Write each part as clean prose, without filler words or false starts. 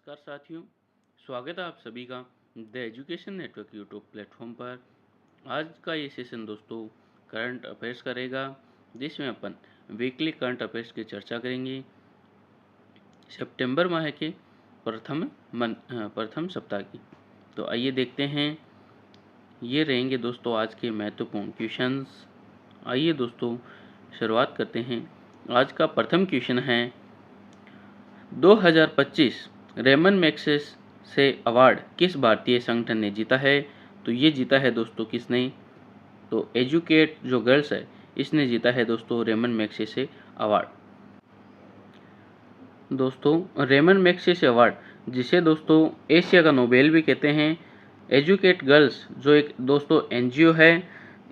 नमस्कार साथियों, स्वागत है आप सभी का the education network YouTube platform पर। आज का ये सेशन दोस्तों करंट अफेयर्स का रहेगा, जिसमें अपन वीकली करंट अफेयर्स की चर्चा करेंगे सितंबर माह के प्रथम सप्ताह की। तो आइए देखते हैं, ये रहेंगे दोस्तों आज के महत्वपूर्ण क्वेश्चंस। आइए दोस्तों शुरुआत करते हैं। आज का प्रथम क्वेश्चन है 2025 रेमन मैग्सेसे से अवार्ड किस भारतीय संगठन ने जीता है। तो ये जीता है दोस्तों किसने, तो एजुकेट जो गर्ल्स है इसने जीता है दोस्तों रेमन मैग्सेसे अवार्ड। दोस्तों रेमन मैग्सेसे अवार्ड, जिसे दोस्तों एशिया का नोबेल भी कहते हैं, एजुकेट गर्ल्स जो एक दोस्तों एनजीओ है,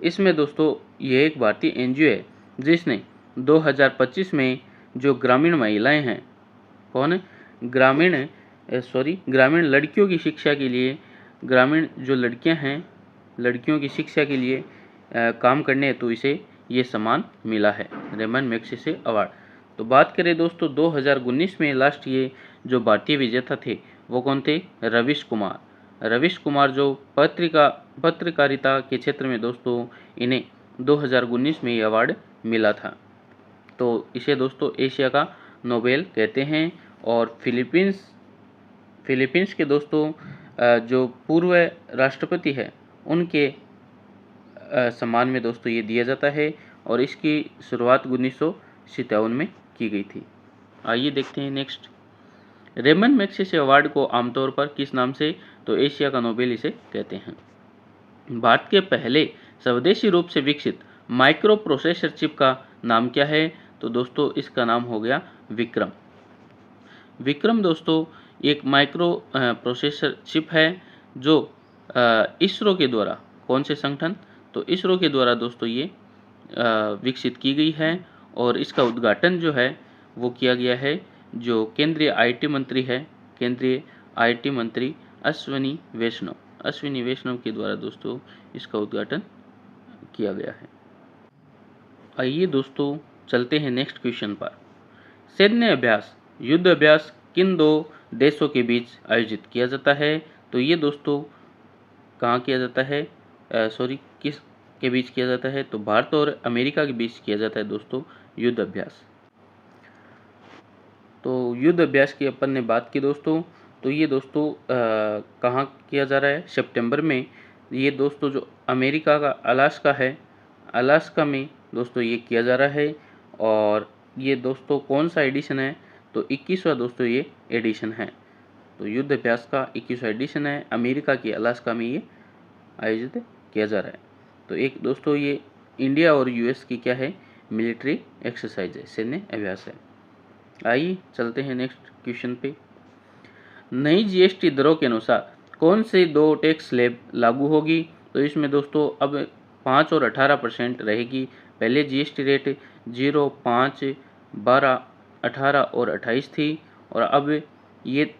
इसमें दोस्तों ये एक भारतीय एनजीओ है जिसने 2025 में जो ग्रामीण महिलाएं हैं, कौन है, ग्रामीण लड़कियों की शिक्षा के लिए, ग्रामीण जो लड़कियां हैं लड़कियों की शिक्षा के लिए काम करने हेतु इसे ये सम्मान मिला है, रेमन मैग्सेसे अवार्ड। तो बात करें दोस्तों 2019 में लास्ट ये जो भारतीय विजेता थे वो कौन थे, रवीश कुमार जो पत्रकारिता के क्षेत्र में दोस्तों इन्हें 2019 में ये अवार्ड मिला था। तो इसे दोस्तों एशिया का नोबेल कहते हैं। और फिलीपींस के दोस्तों जो पूर्व राष्ट्रपति है उनके सम्मान में दोस्तों ये दिया जाता है, और इसकी शुरुआत 1957 में की गई थी। आइए देखते हैं नेक्स्ट, रेमन मैग्सेसे अवार्ड को आमतौर पर किस नाम से, तो एशिया का नोबेल इसे कहते हैं। भारत के पहले स्वदेशी रूप से विकसित माइक्रो प्रोसेसर चिप का नाम क्या है, तो दोस्तों इसका नाम हो गया विक्रम दोस्तों एक माइक्रो प्रोसेसर चिप है जो इसरो के द्वारा, कौन से संगठन, तो इसरो के द्वारा दोस्तों ये विकसित की गई है। और इसका उद्घाटन जो है वो किया गया है, जो केंद्रीय आईटी मंत्री अश्विनी वैष्णव के द्वारा दोस्तों इसका उद्घाटन किया गया है। आइए दोस्तों चलते हैं नेक्स्ट क्वेश्चन पर। सैन्य अभ्यास युद्ध अभ्यास किन दो देशों के बीच आयोजित किया जाता है, तो ये दोस्तों कहाँ किया जाता है, किस के बीच किया जाता है, तो भारत और अमेरिका के बीच किया जाता है दोस्तों युद्ध अभ्यास। तो युद्ध अभ्यास की अपन ने बात की दोस्तों, तो ये दोस्तों कहाँ किया जा रहा है, सितंबर में। ये दोस्तों जो अमेरिका का अलास्का में दोस्तों ये किया जा रहा है। और ये दोस्तों कौन सा एडिशन है, तो 21वां दोस्तों ये एडिशन है। तो युद्ध अभ्यास का 21वां एडिशन है, अमेरिका की अलास्का में ये आयोजित किया जा रहा है। तो एक दोस्तों ये इंडिया और यूएस की क्या है, मिलिट्री एक्सरसाइज है, सैन्य अभ्यास है। आइए चलते हैं नेक्स्ट क्वेश्चन पे। नई जीएसटी दरों के अनुसार कौन से दो टैक्स स्लैब लागू होगी, तो इसमें दोस्तों अब 5 और 18% रहेगी। पहले जीएसटी रेट 0, 5, 12, 18 और 28 थी, और अब ये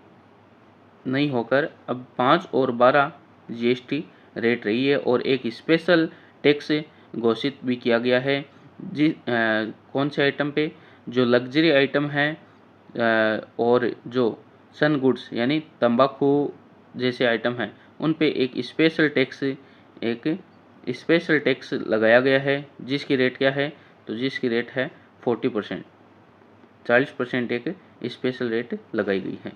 नहीं होकर अब 5 और 12 जीएसटी रेट रही है। और एक स्पेशल टैक्स घोषित भी किया गया है कौन से आइटम पे, जो लग्जरी आइटम है और जो सन गुड्स यानी तंबाकू जैसे आइटम हैं उन पे एक स्पेशल टैक्स लगाया गया है, जिसकी रेट क्या है, तो जिसकी रेट है 40%, 40% एक स्पेशल रेट लगाई गई है।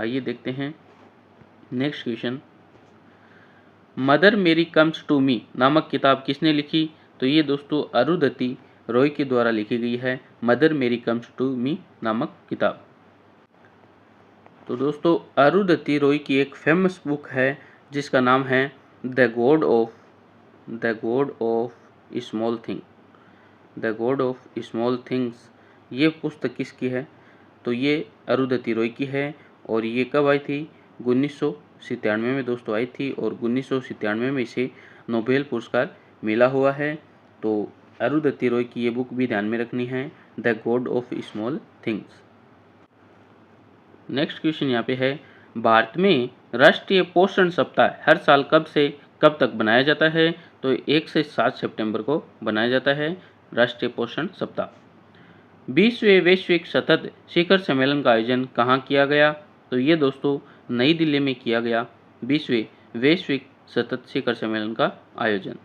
आइए देखते हैं next question. Mother Mary comes to मी नामक किताब किसने लिखी, तो ये दोस्तों अरुंधति रॉय के द्वारा लिखी गई है, मदर मेरी कम्स टू मी नामक किताब। तो दोस्तों अरुंधति रॉय की एक फेमस बुक है जिसका नाम है the God of Small things. ये पुस्तक किसकी है, तो ये अरुंधति रॉय की है। और ये कब आई थी, 1997 में दोस्तों आई थी, और 1997 में इसे नोबेल पुरस्कार मिला हुआ है। तो अरुंधति रॉय की ये बुक भी ध्यान में रखनी है, the God of Small things. Next question यहाँ पे है, भारत में राष्ट्रीय पोषण सप्ताह हर साल कब से कब तक बनाया जाता है, तो 1 से 7 सितंबर को बनाया जाता है राष्ट्रीय पोषण सप्ताह। 20वें वैश्विक सतत शिखर सम्मेलन का आयोजन कहाँ किया गया, तो ये दोस्तों नई दिल्ली में किया गया 20वें वैश्विक सतत शिखर सम्मेलन का आयोजन।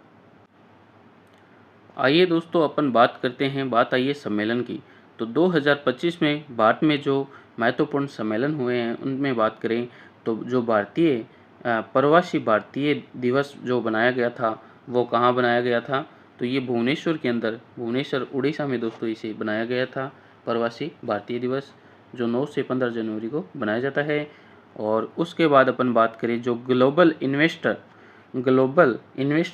आइए दोस्तों अपन बात करते हैं, बात आई है सम्मेलन की। तो 2025 में भारत में जो महत्वपूर्ण सम्मेलन हुए हैं उनमें बात करें तो जो भारतीय प्रवासी भारतीय दिवस जो बनाया गया था वो कहाँ बनाया गया था, तो ये भुवनेश्वर के अंदर, भुवनेश्वर उड़ीसा में दोस्तों इसे बनाया गया था प्रवासी भारतीय दिवस, जो 9 से 15 जनवरी को बनाया जाता है। और उसके बाद अपन बात करें जो ग्लोबल इन्वेस्टर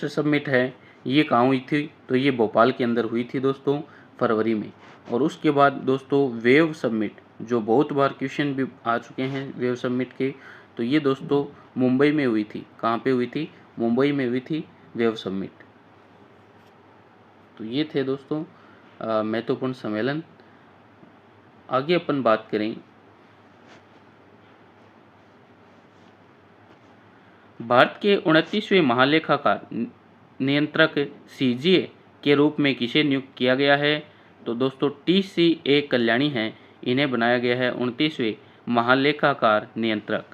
समिट है, ये कहाँ हुई थी, तो ये भोपाल के अंदर हुई थी दोस्तों फरवरी में। और उसके बाद दोस्तों वेव समिट, जो बहुत बार क्वेश्चन भी आ चुके हैं वेव समिट के, तो ये दोस्तों मुंबई में हुई थी। कहाँ पे हुई थी, मुंबई में हुई थी वेव समिट। तो ये थे दोस्तों महत्वपूर्ण सम्मेलन। आगे अपन बात करें भारत के 29वें महालेखाकार नियंत्रक CGA के रूप में किसे नियुक्त किया गया है, तो दोस्तों TCA कल्याणी हैं, इन्हें बनाया गया है 29वें महालेखाकार नियंत्रक।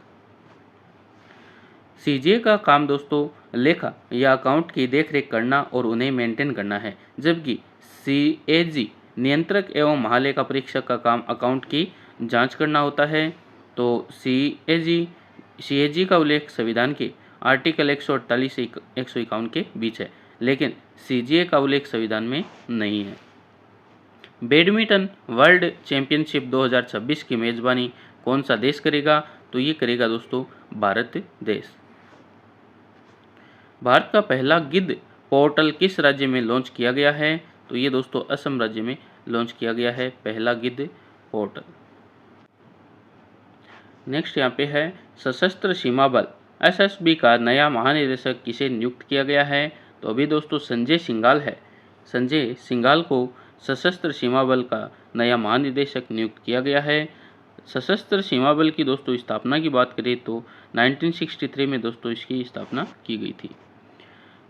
CGA का काम दोस्तों लेखा या अकाउंट की देखरेख करना और उन्हें मेंटेन करना है, जबकि CAG नियंत्रक एवं महालेखा परीक्षक का काम अकाउंट की जांच करना होता है। तो CAG का उल्लेख संविधान के आर्टिकल 148 से 151 के बीच है, लेकिन CGA का उल्लेख संविधान में नहीं है। बैडमिंटन वर्ल्ड चैंपियनशिप 2026 की मेजबानी कौन सा देश करेगा, तो ये करेगा दोस्तों भारत देश। भारत का पहला गिद्ध पोर्टल किस राज्य में लॉन्च किया गया है, तो ये दोस्तों असम राज्य में लॉन्च किया गया है पहला गिद्ध पोर्टल। नेक्स्ट यहाँ पे है सशस्त्र सीमा बल SSB का नया महानिदेशक किसे नियुक्त किया गया है, तो अभी दोस्तों संजय सिंघाल है। संजय सिंघाल को सशस्त्र सीमा बल का नया महानिदेशक नियुक्त किया गया है। सशस्त्र सीमा बल की दोस्तों स्थापना की बात करें तो 1963 में दोस्तों इसकी स्थापना की गई थी।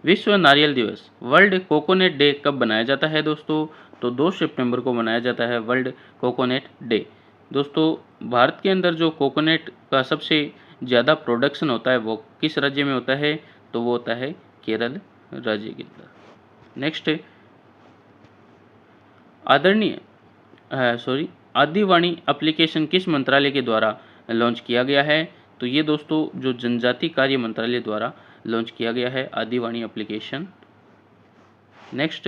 विश्व नारियल दिवस वर्ल्ड कोकोनट डे कब बनाया जाता है दोस्तों, तो 2 सितंबर को मनाया जाता है वर्ल्ड कोकोनट डे। दोस्तों भारत के अंदर जो कोकोनट का सबसे ज़्यादा प्रोडक्शन होता है वो किस राज्य में होता है, तो वो होता है केरल राज्य के अंदर। नेक्स्ट आदिवाणी एप्लीकेशन किस मंत्रालय के द्वारा लॉन्च किया गया है, तो ये दोस्तों जो जनजाति कार्य मंत्रालय द्वारा लॉन्च किया गया है आदिवाणी एप्लीकेशन। नेक्स्ट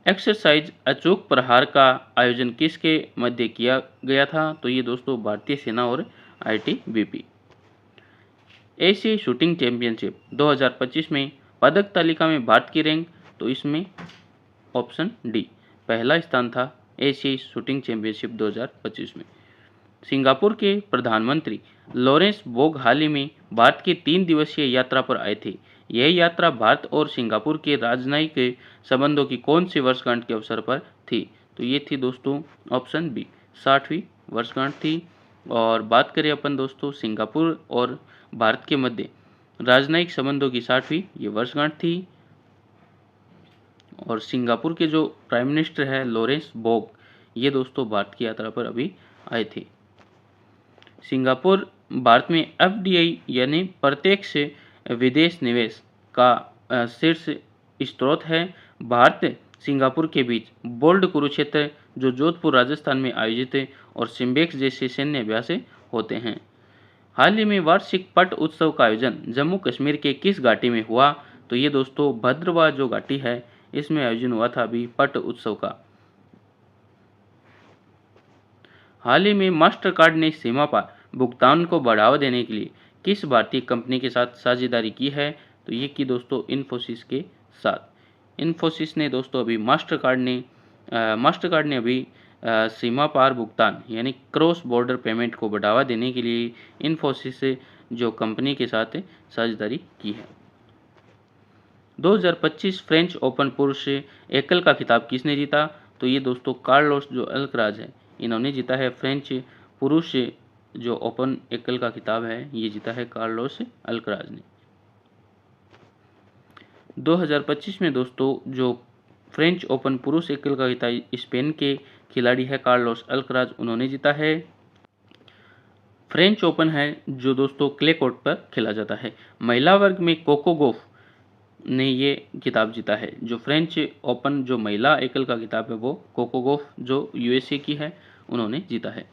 एक्सरसाइज अचूक प्रहार का आयोजन किसके मध्य किया गया था, तो ये दोस्तों भारतीय सेना और ITBP। एशियाई शूटिंग चैंपियनशिप 2025 में पदक तालिका में भारत की रैंक, तो इसमें ऑप्शन डी पहला स्थान था एशियाई शूटिंग चैंपियनशिप 2025 में। सिंगापुर के प्रधानमंत्री लॉरेंस बोग हाल ही में भारत की 3 दिवसीय यात्रा पर आए थे। यह यात्रा भारत और सिंगापुर के राजनयिक संबंधों की कौन सी वर्षगांठ के अवसर पर थी, तो ये थी दोस्तों ऑप्शन बी 60वीं वर्षगांठ थी। और बात करें अपन दोस्तों सिंगापुर और भारत के मध्य राजनयिक संबंधों की 60वीं ये वर्षगांठ थी। और सिंगापुर के जो प्राइम मिनिस्टर है लॉरेंस बोग, ये दोस्तों भारत की यात्रा पर अभी आए थे। सिंगापुर भारत में FDI यानी प्रत्यक्ष विदेश निवेश का शीर्ष स्रोत है। भारत सिंगापुर के बीच बोल्ड कुरुक्षेत्र जो जोधपुर राजस्थान में आयोजित है और सिम्बेक्स जैसे सैन्य अभ्यास होते हैं। हाल ही में वार्षिक पट उत्सव का आयोजन जम्मू कश्मीर के किस घाटी में हुआ, तो ये दोस्तों भद्रवाह जो घाटी है इसमें आयोजन हुआ था अभी पट उत्सव का। हाल ही में मास्टर कार्ड ने सीमा पार भुगतान को बढ़ावा देने के लिए किस भारतीय कंपनी के साथ साझेदारी की है, तो ये की दोस्तों इन्फोसिस के साथ। इन्फोसिस ने दोस्तों अभी मास्टर कार्ड ने अभी सीमा पार भुगतान यानी क्रॉस बॉर्डर पेमेंट को बढ़ावा देने के लिए इन्फोसिस जो कंपनी के साथ साझेदारी की है। 2025 फ्रेंच ओपन पुरुष एकल का खिताब किसने जीता, तो ये दोस्तों कार्लोस जो अल्कराज है इन्होंने जीता है। फ्रेंच पुरुष जो ओपन एकल का खिताब है ये जीता है कार्लोस अल्कराज ने। 2025 में दोस्तों जो फ्रेंच ओपन पुरुष एकल का खिताब स्पेन के खिलाड़ी है कार्लोस अल्कराज, उन्होंने जीता है। फ्रेंच ओपन है जो दोस्तों क्ले कोर्ट पर खेला जाता है। महिला वर्ग में कोको गॉफ ने ये खिताब जीता है। जो फ्रेंच ओपन जो महिला एकल का खिताब है वो कोको गॉफ जो यूएसए की है उन्होंने जीता है।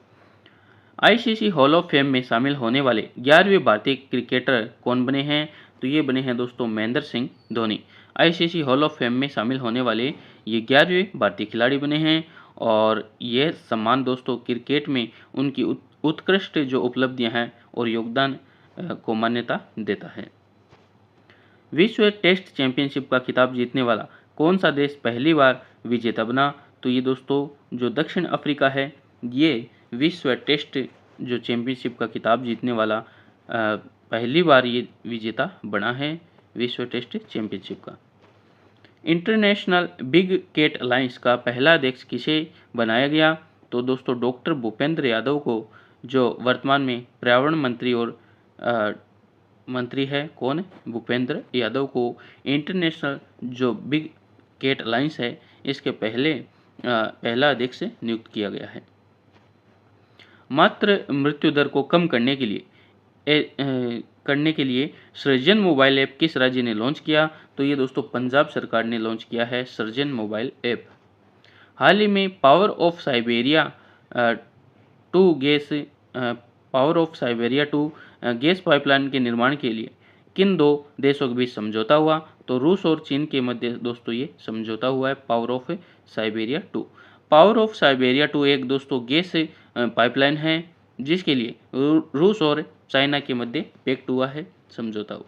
आईसीसी हॉल ऑफ फेम में शामिल होने वाले 11वें भारतीय क्रिकेटर कौन बने हैं? तो ये बने हैं दोस्तों Mahendra Singh Dhoni. ICC hall of fame में शामिल होने वाले ये 11वें भारतीय खिलाड़ी बने हैं और यह सम्मान दोस्तों क्रिकेट में उनकी उत्कृष्ट जो उपलब्धियां हैं और योगदान को मान्यता देता है। विश्व टेस्ट चैंपियनशिप का खिताब जीतने वाला कौन सा देश पहली बार विजेता बना? तो ये दोस्तों जो दक्षिण अफ्रीका है ये विश्व टेस्ट जो चैंपियनशिप का खिताब जीतने वाला पहली बार ये विजेता बना है विश्व टेस्ट चैंपियनशिप का। इंटरनेशनल बिग कैट अलायंस का पहला अध्यक्ष किसे बनाया गया? तो दोस्तों डॉक्टर भूपेंद्र यादव को, जो वर्तमान में पर्यावरण मंत्री और मंत्री है कौन? भूपेंद्र यादव को इंटरनेशनल जो बिग कैट अलायंस है इसके पहला अध्यक्ष नियुक्त किया गया है। मातृ मृत्यु दर को कम करने के लिए सृजन मोबाइल ऐप किस राज्य ने लॉन्च किया? तो ये दोस्तों पंजाब सरकार ने लॉन्च किया है सृजन मोबाइल ऐप। हाल ही में power of Siberia two gas pipeline के निर्माण के लिए किन दो देशों के बीच समझौता हुआ? तो रूस और चीन के मध्य दोस्तों ये समझौता हुआ है power of Siberia two. Power of Siberia two एक दोस्तों गैस पाइपलाइन है जिसके लिए रूस और चाइना के मध्य पैक्ट हुआ है, समझौता हुआ।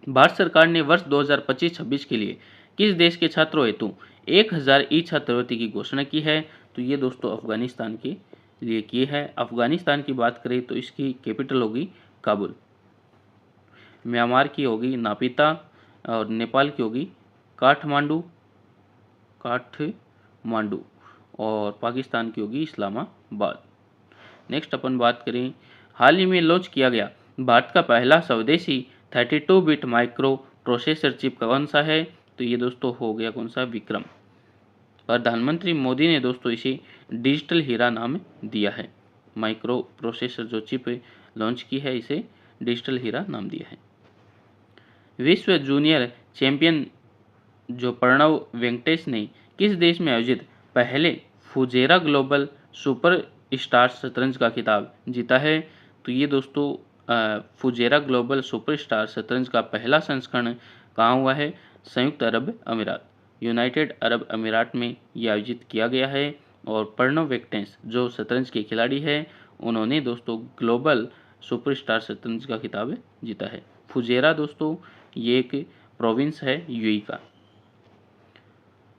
भारत सरकार ने वर्ष 2025-26 के लिए किस देश के छात्रों हेतु 1000 ई छात्रवृत्ति की घोषणा की है? तो ये दोस्तों अफगानिस्तान के लिए की है। अफगानिस्तान की बात करें तो इसकी कैपिटल होगी काबुल। म्यांमार की होगी नापिता और नेपाल की होगी काठमांडू और पाकिस्तान की होगी इस्लामाबाद। नेक्स्ट अपन बात करें, हाल ही में लॉन्च किया गया भारत का पहला स्वदेशी 32 बिट माइक्रो प्रोसेसर चिप कौन सा है? तो ये दोस्तों हो गया कौन सा? विक्रम। प्रधानमंत्री मोदी ने दोस्तों इसे डिजिटल हीरा नाम दिया है। माइक्रो प्रोसेसर जो चिप लॉन्च की है इसे डिजिटल हीरा नाम दिया है। विश्व जूनियर चैंपियन जो प्रणव वेंकटेश ने किस देश में आयोजित पहले फुजेरा ग्लोबल सुपर स्टार शतरंज का खिताब जीता है? तो ये दोस्तों फुजेरा ग्लोबल सुपर स्टार शतरंज का पहला संस्करण कहाँ हुआ है? संयुक्त अरब अमीरात, यूनाइटेड अरब अमीरात में यह आयोजित किया गया है। और प्रणव वेंकटेश जो शतरंज के खिलाड़ी है उन्होंने दोस्तों ग्लोबल सुपर स्टार शतरंज का खिताब जीता है। फुजेरा दोस्तों ये एक प्रोविंस है यूएई का।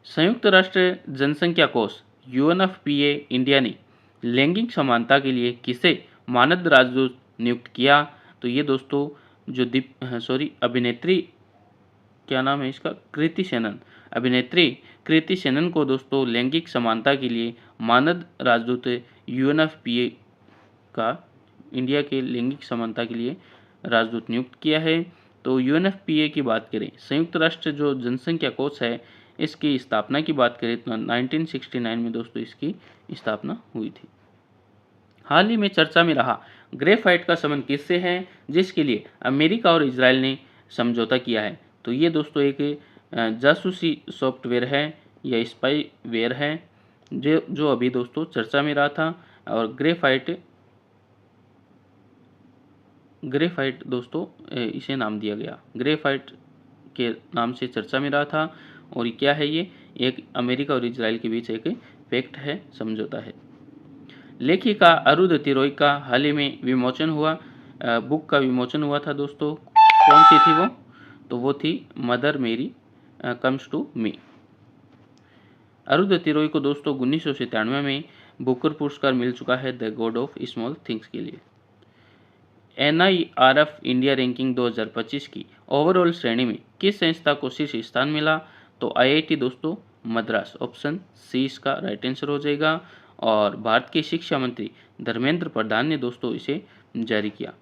संयुक्त राष्ट्र जनसंख्या कोष यूएनएफपीए इंडिया ने लैंगिक समानता के लिए किसे मानद राजदूत नियुक्त किया? तो ये दोस्तों जो अभिनेत्री क्या नाम है इसका? कृति सेनन। अभिनेत्री कृति सेनन को दोस्तों लैंगिक समानता के लिए मानद राजदूत यूएनएफपीए का इंडिया के लैंगिक समानता के लिए राजदूत नियुक्त किया है। तो यूएनएफपीए की बात करें, संयुक्त राष्ट्र जो जनसंख्या कोष है इसकी स्थापना की बात करें तो 1969 में दोस्तों इसकी स्थापना हुई थी। हाल ही में चर्चा में रहा ग्रेफाइट का संबंध किससे है जिसके लिए अमेरिका और इजराइल ने समझौता किया है? तो ये दोस्तों एक जासूसी सॉफ्टवेयर है या स्पाईवेयर है जो अभी दोस्तों चर्चा में रहा था। और ग्रेफाइट दोस्तों इसे नाम दिया गया, ग्रेफाइट के नाम से चर्चा में रहा था। और ये क्या है? ये एक अमेरिका और इजराइल के बीच एक पैक्ट है, समझौता है। लेखिका अरुंधति रॉय का हाल ही में विमोचन हुआ बुक का विमोचन हुआ था दोस्तों, कौन सी थी वो? तो वो थी mother Mary comes to me. Arundhati Roy को दोस्तों 1997 में बुकर पुरस्कार मिल चुका है the God of Small Things के लिए। NIRF इंडिया रैंकिंग 2025 की ओवरऑल श्रेणी में किस संस्था को शीर्ष स्थान मिला? तो IIT दोस्तों मद्रास, ऑप्शन सी इसका राइट आंसर हो जाएगा। और भारत के शिक्षा मंत्री धर्मेंद्र प्रधान ने दोस्तों इसे जारी किया।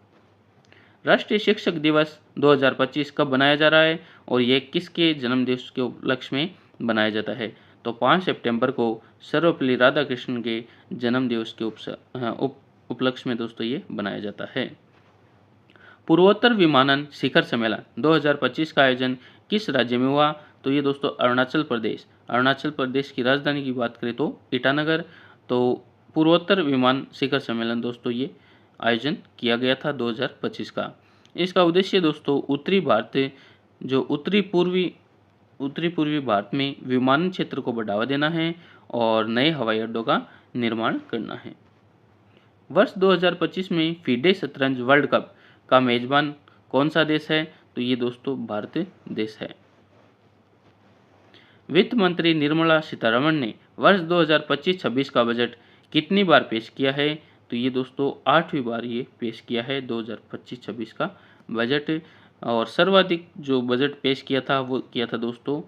राष्ट्रीय शिक्षक दिवस 2025 कब बनाया जा रहा है और यह किसके जन्मदिवस के उपलक्ष्य में बनाया जाता है? तो 5 सितंबर को सर्वपल्ली राधाकृष्णन के जन्म दिवस के उपलक्ष्य में दोस्तों ये बनाया जाता है। पूर्वोत्तर विमानन शिखर सम्मेलन 2025 का आयोजन किस राज्य में हुआ? तो ये दोस्तों अरुणाचल प्रदेश। अरुणाचल प्रदेश की राजधानी की बात करें तो ईटानगर। तो पूर्वोत्तर विमान शिखर सम्मेलन दोस्तों ये आयोजन किया गया था 2025 का। इसका उद्देश्य दोस्तों उत्तरी पूर्वी भारत में विमानन क्षेत्र को बढ़ावा देना है और नए हवाई अड्डों का निर्माण करना है। वर्ष 2025 में फीडे शतरंज वर्ल्ड कप का मेजबान कौन सा देश है? तो ये दोस्तों भारत देश है। वित्त मंत्री निर्मला सीतारमण ने वर्ष 2025-26 का बजट कितनी बार पेश किया है? तो ये दोस्तों 8वीं बार ये पेश किया है 2025-26 का बजट। और सर्वाधिक जो बजट पेश किया था वो किया था दोस्तों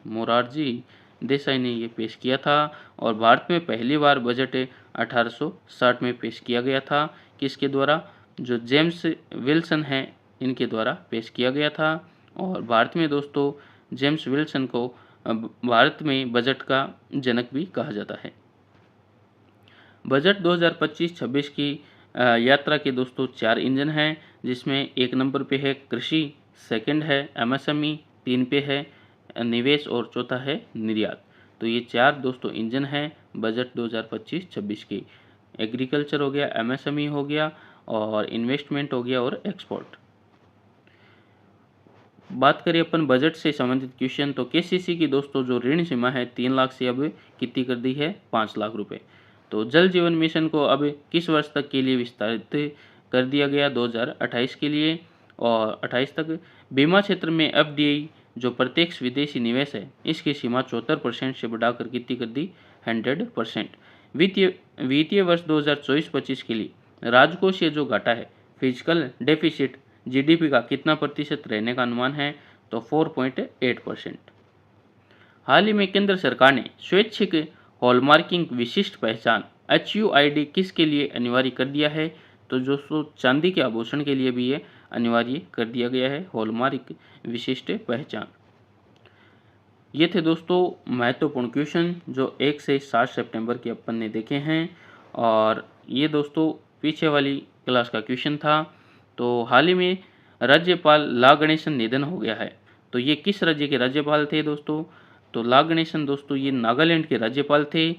मोरारजी देसाई ने ये पेश किया था। और भारत में पहली बार बजट 1860 में पेश किया गया था। किसके द्वारा? जो जेम्स विल्सन हैं इनके द्वारा पेश किया गया था। और भारत में दोस्तों जेम्स विल्सन को भारत में बजट का जनक भी कहा जाता है। बजट 2025-26 की यात्रा के दोस्तों 4 इंजन हैं, जिसमें 1 नंबर पे है कृषि, सेकंड है एमएसएमई, 3 पे है निवेश और चौथा है निर्यात। तो ये 4 दोस्तों इंजन हैं बजट 2025-26 की। एग्रीकल्चर हो गया, एमएसएमई हो गया और इन्वेस्टमेंट हो गया और एक्सपोर्ट। बात करें अपन बजट से संबंधित क्वेश्चन, तो केसीसी की दोस्तों जो ऋण सीमा है 3 लाख से अब कितनी कर दी है? 5 लाख रुपए। तो जल जीवन मिशन को अब किस वर्ष तक के लिए विस्तारित कर दिया गया? 2028 के लिए और 28 तक। बीमा क्षेत्र में एफडीआई जो प्रत्यक्ष विदेशी निवेश है इसकी सीमा 74% से बढ़ाकर कितनी कर दी? 100%। वित्तीय वर्ष 2024-25 के लिए राजकोषीय जो घाटा है फिजिकल डेफिसिट जीडीपी का कितना प्रतिशत रहने का अनुमान है? तो 4.8%। हाल ही में केंद्र सरकार ने स्वैच्छिक हॉलमार्किंग विशिष्ट पहचान HUID किसके लिए अनिवार्य कर दिया है? तो दोस्तों चांदी के आभूषण के लिए भी ये अनिवार्य कर दिया गया है हॉलमार्क विशिष्ट पहचान। ये थे दोस्तों महत्वपूर्ण क्वेश्चन जो 1 से 7 सितंबर के अपन ने देखे हैं। और ये दोस्तों पीछे वाली क्लास का क्वेश्चन था। तो हाल ही में राज्यपाल ला गणेशन निधन हो गया है। तो ये किस राज्य के राज्यपाल थे दोस्तों? तो ला गणेशन दोस्तों ये नागालैंड के राज्यपाल थे।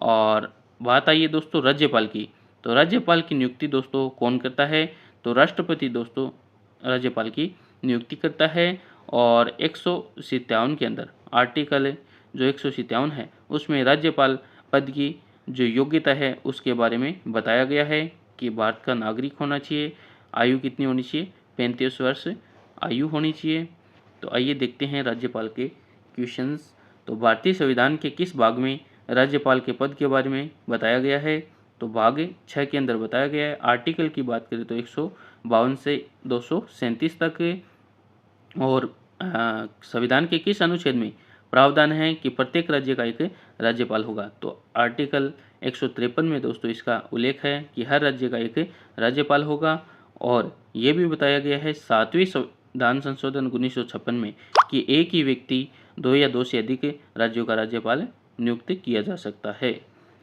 और बात आई है दोस्तों राज्यपाल की, तो राज्यपाल की नियुक्ति दोस्तों कौन करता है? तो राष्ट्रपति दोस्तों राज्यपाल की नियुक्ति करता है। और 157 के अंदर आर्टिकल जो 157 है उसमें राज्यपाल पद की जो योग्यता है उसके बारे में बताया गया है कि भारत का नागरिक होना चाहिए, आयु कितनी होनी चाहिए? 35 वर्ष आयु होनी चाहिए। तो आइए देखते हैं राज्यपाल के क्वेश्चंस। तो भारतीय संविधान के किस भाग में राज्यपाल के पद के बारे में बताया गया है? तो भाग 6 के अंदर बताया गया है। आर्टिकल की बात करें तो 152 से 237 तक। और संविधान के किस अनुच्छेद में प्रावधान है कि प्रत्येक राज्य का एक राज्यपाल होगा? तो आर्टिकल 153 में दोस्तों इसका उल्लेख है कि हर राज्य का एक राज्यपाल होगा। और ये भी बताया गया है 7वीं संविधान संशोधन 1956 में कि एक ही व्यक्ति 2 या 2 से अधिक राज्यों का राज्यपाल नियुक्त किया जा सकता है।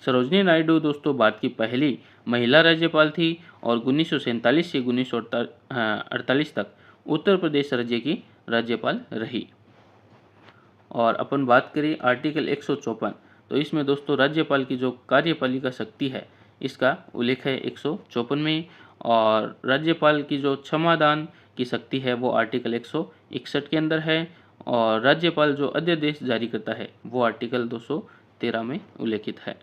सरोजनी नायडू दोस्तों भारत की पहली महिला राज्यपाल थी और 1947 से 1948 तक उत्तर प्रदेश राज्य की राज्यपाल रही। और अपन बात करें आर्टिकल 154, तो इसमें दोस्तों राज्यपाल की जो कार्यपालिका शक्ति है इसका उल्लेख है 154 में। और राज्यपाल की जो क्षमादान की शक्ति है वो आर्टिकल 161 के अंदर है। और राज्यपाल जो अध्यादेश जारी करता है वो आर्टिकल 213 में उल्लेखित है।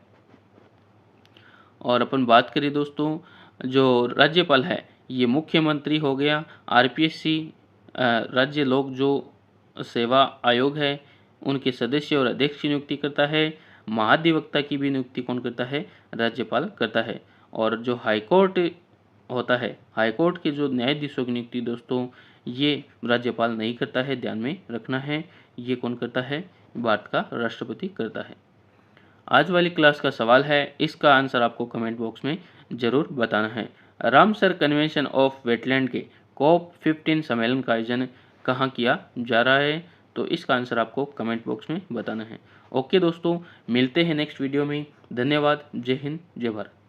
और अपन बात करें दोस्तों जो राज्यपाल है ये मुख्यमंत्री हो गया, आरपीएससी राज्य लोक जो सेवा आयोग है उनके सदस्य और अध्यक्ष की नियुक्ति करता है। महाधिवक्ता की भी नियुक्ति कौन करता है? राज्यपाल करता है। और जो हाईकोर्ट होता है, हाईकोर्ट के जो न्यायाधीशों की नियुक्ति दोस्तों ये राज्यपाल नहीं करता है, ध्यान में रखना है। ये कौन करता है? भारत का राष्ट्रपति करता है। आज वाली क्लास का सवाल है, इसका आंसर आपको कमेंट बॉक्स में ज़रूर बताना है। रामसर कन्वेंशन ऑफ वेटलैंड के COP15 सम्मेलन का आयोजन कहाँ किया जा रहा है? तो इसका आंसर आपको कमेंट बॉक्स में बताना है। ओके दोस्तों, मिलते हैं नेक्स्ट वीडियो में। धन्यवाद। जय हिंद, जय भारत।